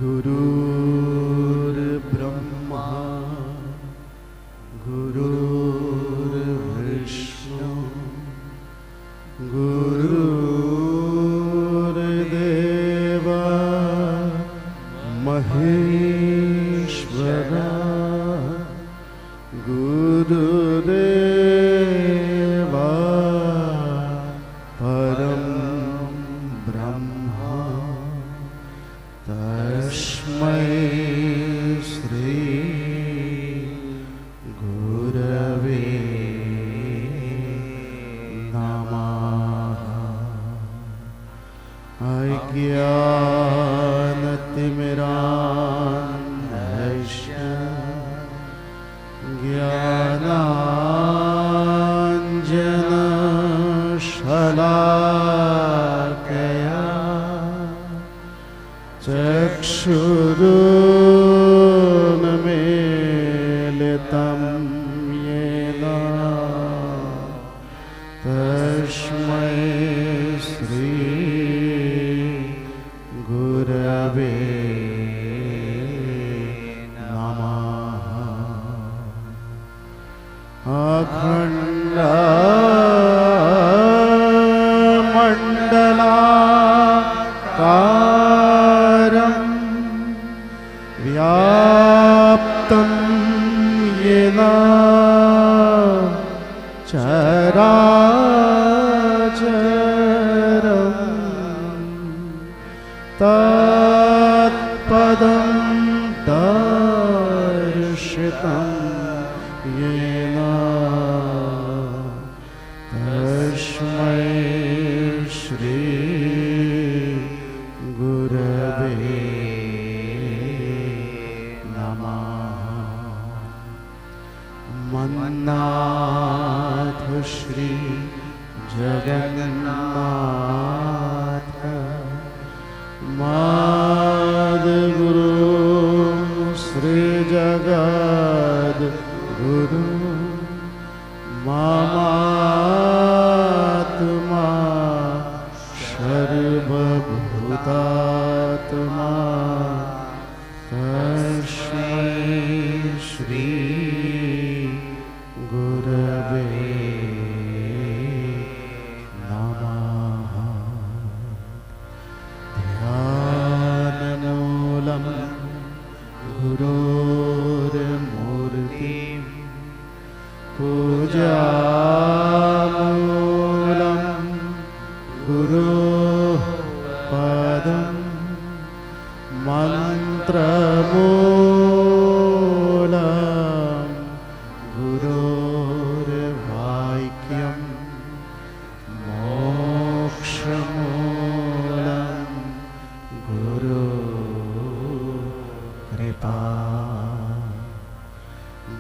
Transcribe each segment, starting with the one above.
गुरुर्ब्रह्मा गुरुर्विष्णु गुरुर्देवा महेश्वरा गुरुदेवा परम ब्रह्मा तस्मै श्री गुरवे नमः। अज्ञानतिमिरान्धस्य ज्ञानाञ्जनशलाकया चक्षुरुन्मीलितं येन तस्मै श्री गुरवे नमः। अखण्डमण्डलाकारं व्याप्तं येन चराचरं तत्पदं दर्शितं येन तस्मै श्री गुरवे नमः। मन्नाथ श्री जगन्नाथ मद्गुरु श्री जगद्गुरु ममात्मा सर्वभूतात्मा तस्मै श्री गुरवे नमः। ध्यानमूलं गुरोर्मूर्तिं पूजामूलं गुरोः पदं मन्त्रमूलं गुरोर्वाक्यं मोक्षमूलं गुरुकृपा।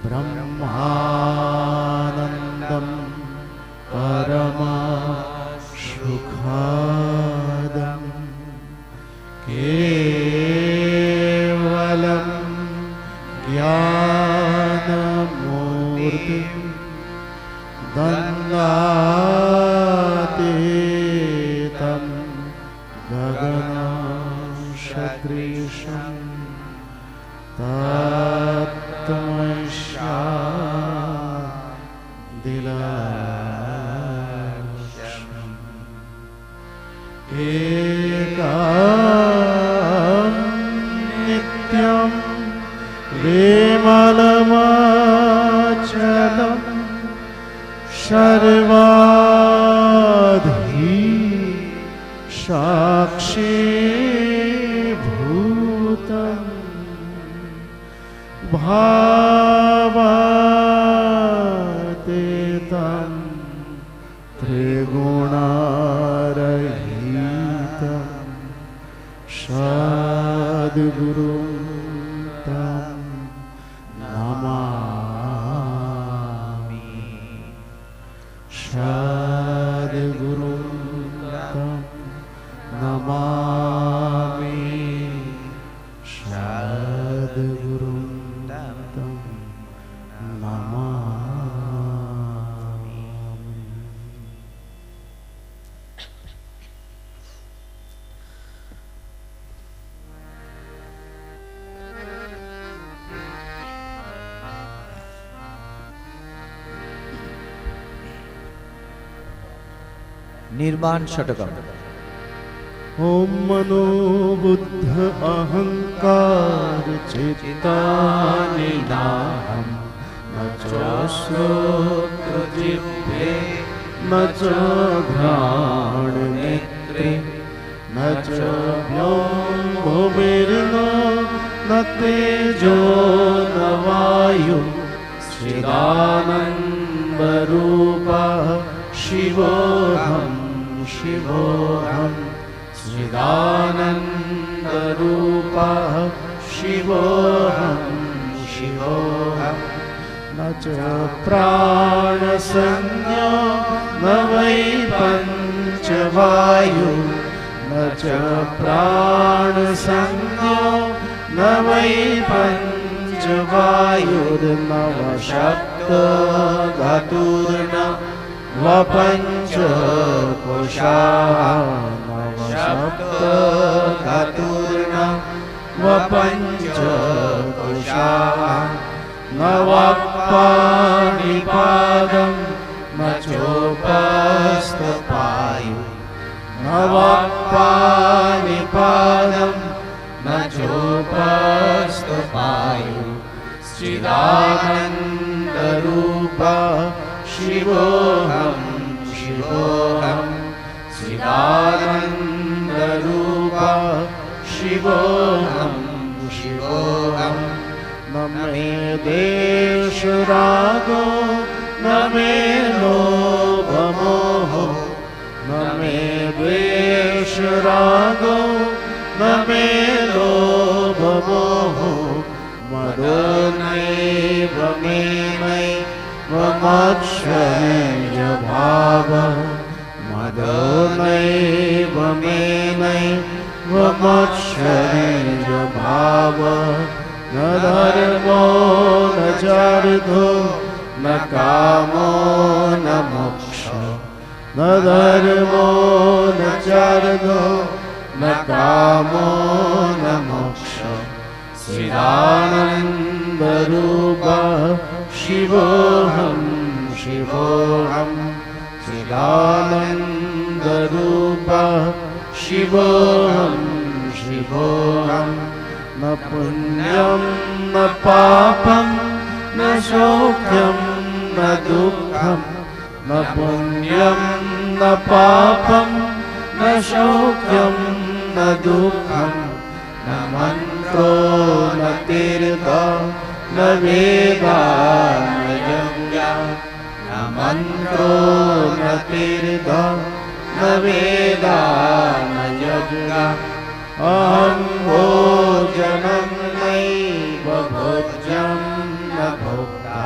ब्रह्मानन्दं परमसुखदं केवलं ज्ञानमूर्तिं दण्डातीतं गगनसदृशं तत्तमः शान्तिलक्ष्यम् एकं नित्यं विमलमचलं सर्वाधि साक्षीभूतं भावातीतं त्रिगुणारहितं सद्गुरुं तं नमामि। सद्गुरुं तं नमामि। सद्गुरुं तं नमामि। निर्वाण षटकम्। ॐ मनो बुद्ध अहंकार चित्तानि नाहं न च श्रोत्रजिह्वे न च घ्राणनेत्रे न च भूमिर्न न तेजो न वायु चिदानन्दरूपः शिवोऽहं शिवोऽहं चिदानन्दरूपः शिवोऽहं शिवोऽहं न च प्राणसंज्ञो न वै पञ्चवायु न च प्राणसंज्ञो न वै पञ्चवायुर्नवशब्दधातुर्न वपञ्चकोशा नवशब्दधातुर्न वपञ्चकोशा नवपाणिपादं न चोपस्थपायु नवपाणिपादं न चोपस्थपायु चिदानन्दरूपः शिवोऽहं शिवोऽहं चिदानन्दरूपः शिवोऽहं शिवोऽहं न मे देशरागो न मे लोभमोहो न मे द्वेषरागो न मे लोभमोहो मदो नैव मे मत्सर्यभावः मदो नैव मे मत्सर्यभावः न धर्मो न चार्थो न कामो न मोक्षो न धर्मो न चार्थो न कामो न मोक्षो चिदानन्दरूपः शिवोऽहं शिवोऽहं चिदानन्दरूपः शिवोऽहं शिवोऽहं न पुण्यं न पापं न सौख्यं न दुःखं न पुण्यं न पापं न सौख्यं न दुःखं न मन्त्रो न तीर्थं न वेदा न यज्ञं न मन्त्रो न तीर्थं न वेदा न यज्ञं अहं भोजनं नैव भोज्यं न भोक्ता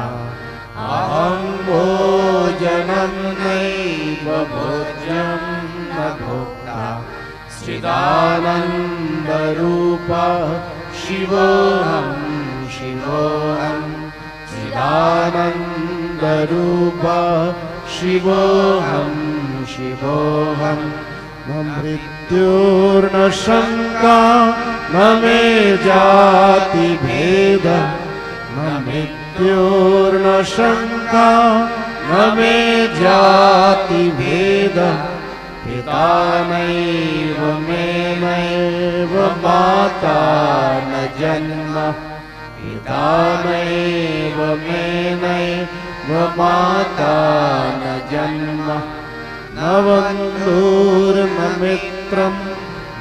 अहं भोजनं नैव भोज्यं न भोक्ता चिदानन्दरूपः शिवोऽहं शिवोऽहं चिदानन्दरूपः शिवोऽहं शिवोऽहं न मृत्युर्न शङ्का न मे जातिभेदः न मृत्युर्न शङ्का न मे जातिभेदः पिता नैव मे नैव माता न जन्म पिता नैव मे नैव माता न जन्म न बन्धुर्न मित्रं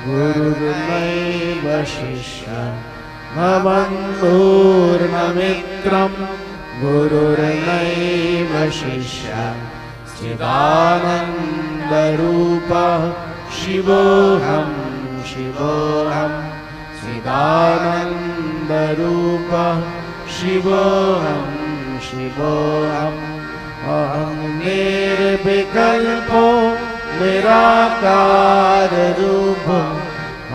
गुरुर्नैव शिष्यः न बन्धुर्न मित्रं गुरुर्नैव शिष्यः चिदानन्दरूपः शिवोऽहं शिवोऽहं चिदानन्दरूपः शिवोऽहं शिवोऽहं अहं निर्विकल्पो निराकाररूपो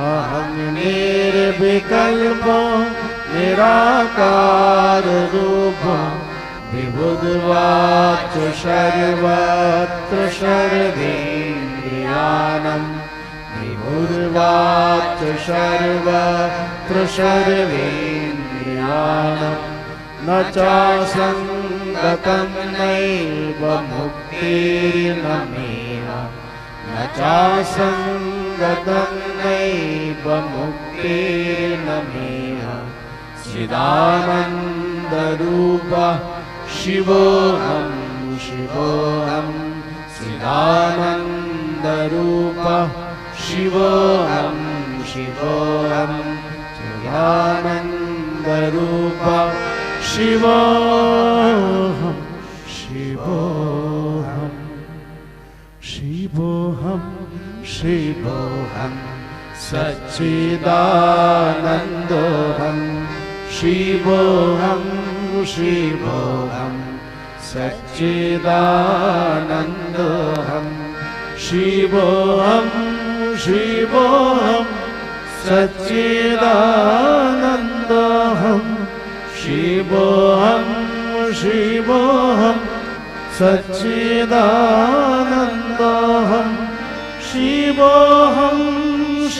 अहं निर्विकल्पो निराकाररूपो विबुधवाच सर्वत्र सर्वेन्द्रियाणं विबुधवाच सर्वत्र सर्वेन्द्रियाणं न चासङ्गतं नैव मुक्तिर्न मेव न न चासङ्गतन्नैव मुक्तिर्न मेह चिदानन्दरूपः शिवोऽहं शिवोऽहं चिदानन्दरूपः शिवोऽहं शिवोऽहं चिदानन्दरूपः शिवोऽहं शिवोऽहं शिवोऽहं शिवोऽहं सच्चिदानन्दोऽहं शिवोऽहं शिवोऽहं सच्चिदानन्दोऽहं शिवोऽहं शिवोऽहं सच्चिदानन्दोऽहं शिवोऽहं शिवोऽहं सच्चिदानन्दोऽहं शिवोऽहं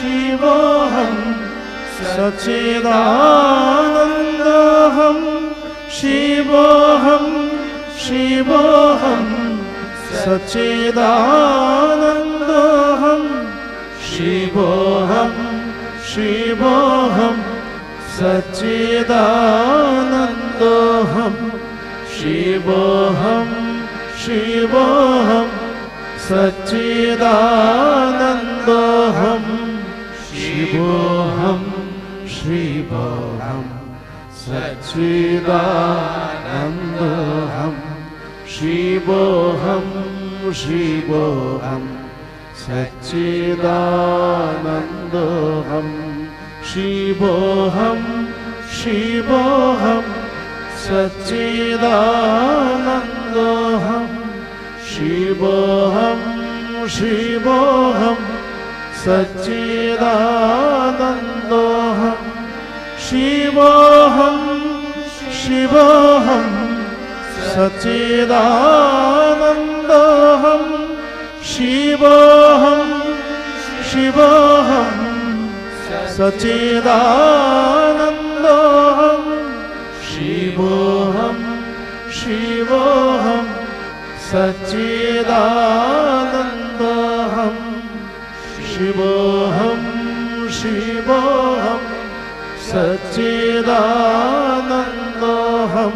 शिवोऽहं सच्चिदानन्दोऽहं शिवोऽहं शिवोऽहं सच्चिदानन्दोऽहं शिवोऽहं शिवोऽहं सच्चिदानन्दोऽहं शिवोऽहं शिवोऽहं सच्चिदानन्दोऽहं शिवोऽहं शिवोऽहं सच्चिदानन्दोऽहं शिवोऽहं शिवोऽहं सच्चिदानन्दोऽहं शिवोऽहं शिवोऽहं सच्चिदानन्दोऽहं शिवोऽहं शिवोऽहं सच्चिदानन्दोऽहं शिवोऽहं शिवोऽहं सच्चिदानन्दोऽहं शिवोऽहं शिवोऽहं सच्चिदानन्दोऽहं शिवोऽहं शिवोऽहं सच्चिदानन्दोऽहं शिवोऽहं शिवोऽहं सच्चिदानन्दोऽहं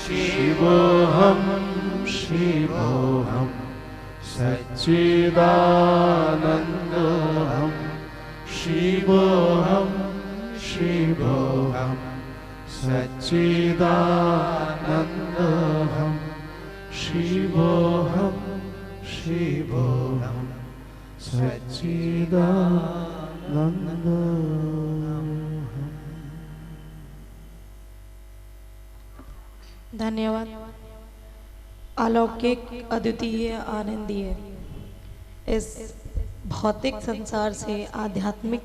शिवोऽहं शिवोऽहं सच्चिदानन्दोऽहं शिवोऽहं शिवोऽहं सच्चिदानन्दोऽहं शिवोऽहं शिवोऽहं सच्चिदानन्दोऽहं। धन्यवाद। अलौकिक, अद्वितीय, आनंदीय इस भौतिक संसार से आध्यात्मिक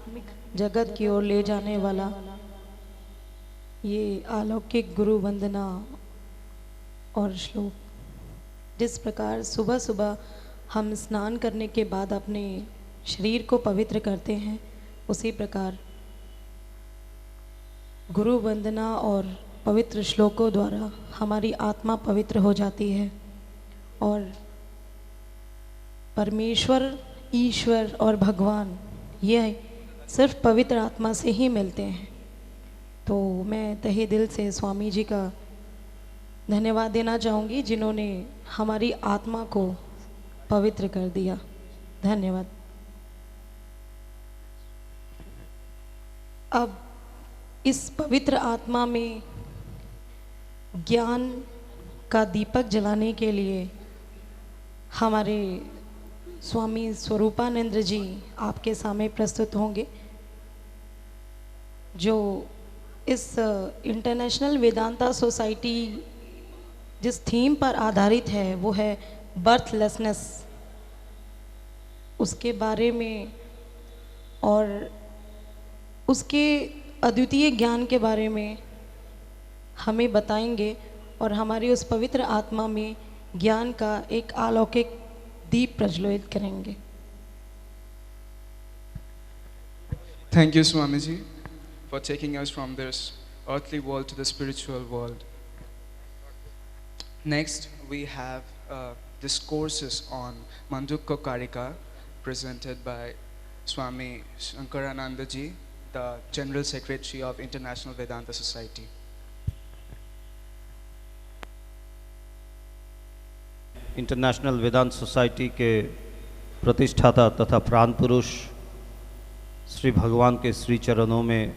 जगत की ओर ले जाने वाला ये अलौकिक गुरु वंदना और श्लोक, जिस प्रकार सुबह सुबह हम स्नान करने के बाद अपने शरीर को पवित्र करते हैं, उसी प्रकार गुरु वंदना और पवित्र श्लोकों द्वारा हमारी आत्मा पवित्र हो जाती है और परमेश्वर, ईश्वर और भगवान ये सिर्फ पवित्र आत्मा से ही मिलते हैं। तो मैं तहे दिल से स्वामी जी का धन्यवाद देना चाहूँगी, जिन्होंने हमारी आत्मा को पवित्र कर दिया। धन्यवाद। अब इस पवित्र आत्मा में ज्ञान का दीपक जलाने के लिए हमारे स्वामी स्वरूपानंद जी आपके सामने प्रस्तुत होंगे, जो इस इंटरनेशनल वेदांता सोसाइटी जिस थीम पर आधारित है वो है बर्थलेसनेस, उसके बारे में और उसके अद्वितीय ज्ञान के बारे में हमें बताएंगे और हमारी उस पवित्र आत्मा में ज्ञान का एक अलौकिक दीप प्रज्वलित करेंगे। Thank you, Swamiji, for taking us from this earthly world to the spiritual world. Next, we have discourses on Mandukya Karika represented by Swami Shankarananda Ji, the General Secretary of International Vedanta Society. International Vedanta Society के प्रतिष्ठाता तथा प्राण पुरुष श्री भगवान के श्री चरणों में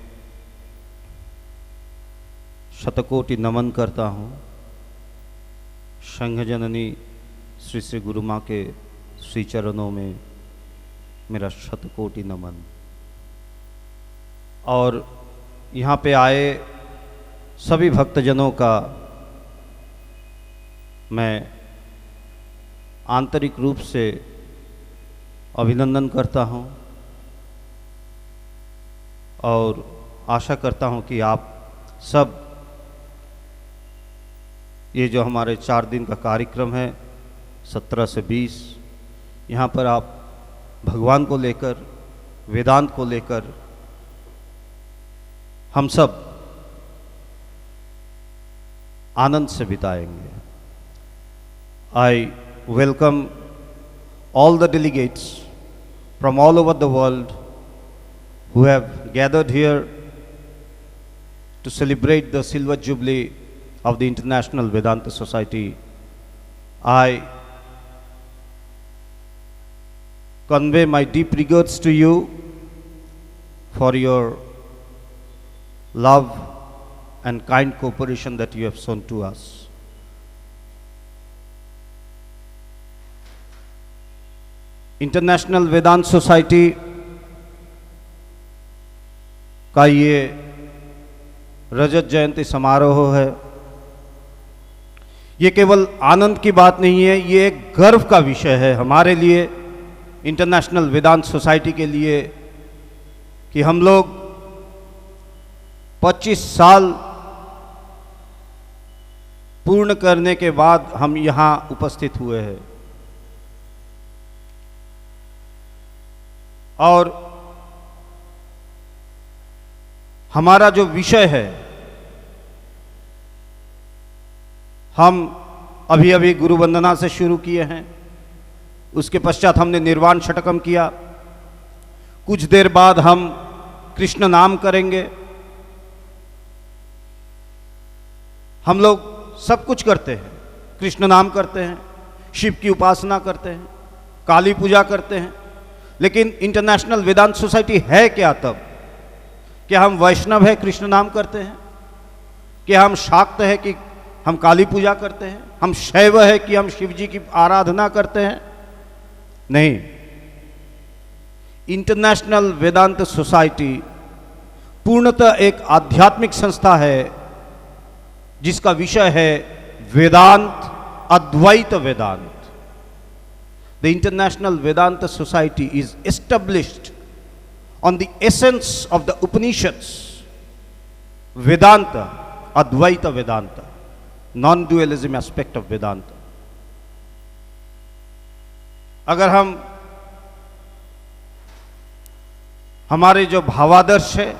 शतकोटि नमन करता हूँ। संघ जननी श्री श्री गुरु माँ के श्री चरणों में मेरा शतकोटि नमन। और यहाँ पे आए सभी भक्तजनों का मैं आंतरिक रूप से अभिनंदन करता हूँ और आशा करता हूँ कि आप सब ये जो हमारे 4 दिन का कार्यक्रम है 17 से 20, यहाँ पर आप भगवान को लेकर, वेदांत को लेकर हम सब आनंद से बिताएंगे। I welcome all the delegates from all over the world who have gathered here to celebrate the Silver Jubilee of the International Vedanta Society. I convey my deep regards to you for your love and kind cooperation that you have shown to us. International Vedanta Society का ये रजत जयंती समारोह है। ये केवल आनंद की बात नहीं है, ये एक गर्व का विषय है हमारे लिए, इंटरनेशनल वेदांत सोसाइटी के लिए, कि हम लोग 25 साल पूर्ण करने के बाद हम यहाँ उपस्थित हुए हैं। और हमारा जो विषय है, हम अभी अभी गुरु वंदना से शुरू किए हैं, उसके पश्चात हमने निर्वाण षटकम किया, कुछ देर बाद हम कृष्ण नाम करेंगे। हम लोग सब कुछ करते हैं, कृष्ण नाम करते हैं, शिव की उपासना करते हैं, काली पूजा करते हैं, लेकिन इंटरनेशनल वेदांत सोसाइटी है क्या तब? क्या हम वैष्णव है कृष्ण नाम करते हैं? क्या हम शाक्त है कि हम काली पूजा करते हैं? हम शैव है कि हम शिव जी की आराधना करते हैं? नहीं। इंटरनेशनल वेदांत सोसाइटी पूर्णतः एक आध्यात्मिक संस्था है जिसका विषय है वेदांत, अद्वैत वेदांत। The International Vedanta Society is established on the essence of the Upanishads, Vedanta, Advaita Vedanta, non-dualism aspect of Vedanta. अगर हम हमारे जो भावादर्श है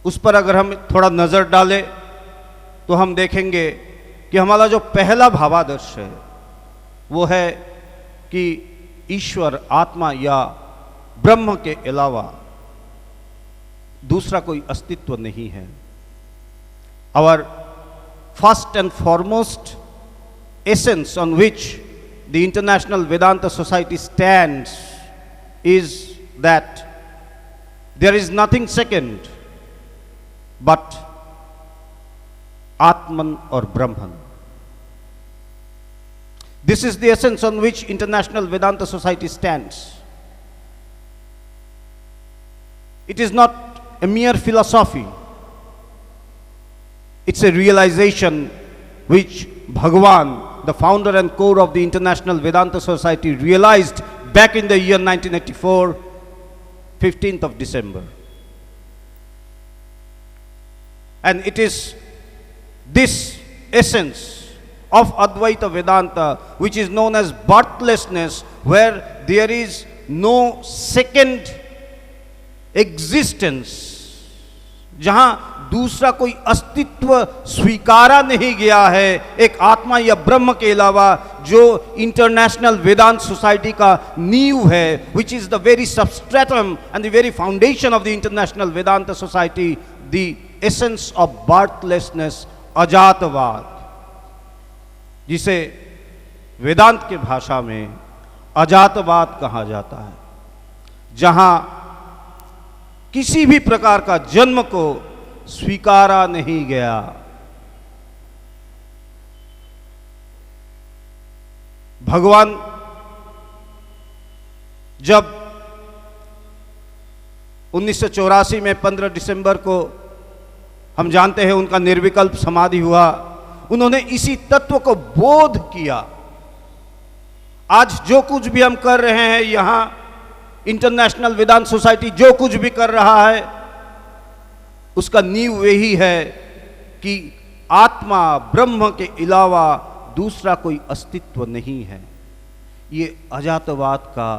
उस पर अगर हम थोड़ा नज़र डालें तो हम देखेंगे कि हमारा जो पहला भावादर्श है वो है कि ईश्वर, आत्मा या ब्रह्म के अलावा दूसरा कोई अस्तित्व नहीं है। Our first and foremost essence on which the International Vedanta Society stands is that there is nothing second but Atman or Brahman. This is the essence on which International Vedanta Society stands. It is not a mere philosophy. It's a realization which Bhagavan, the founder and core of the International Vedanta Society, realized back in the year 1984, 15th of December. And it is this essence of Advaita Vedanta which is known as birthlessness, where there is no second existence जहां दूसरा कोई अस्तित्व स्वीकारा नहीं गया है एक आत्मा या ब्रह्म के अलावा, जो इंटरनेशनल वेदांत सोसाइटी का नींव है, which is the very substratum and the very foundation of the international Vedanta society, the essence of birthlessness, ajatvad, जिसे वेदांत के भाषा में अजातवाद कहा जाता है, जहां किसी भी प्रकार का जन्म को स्वीकारा नहीं गया। भगवान जब 1984 में 15 दिसंबर को, हम जानते हैं उनका निर्विकल्प समाधि हुआ, उन्होंने इसी तत्व को बोध किया। आज जो कुछ भी हम कर रहे हैं यहां, इंटरनेशनल वेदांत सोसाइटी जो कुछ भी कर रहा है, उसका नींव यही है कि आत्मा ब्रह्म के अलावा दूसरा कोई अस्तित्व नहीं है। ये अजातवाद का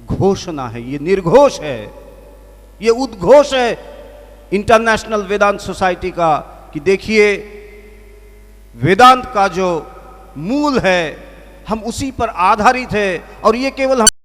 घोषणा है, ये निर्घोष है, ये उद्घोष है इंटरनेशनल वेदांत सोसाइटी का कि देखिए वेदांत का जो मूल है हम उसी पर आधारित है, और ये केवल हम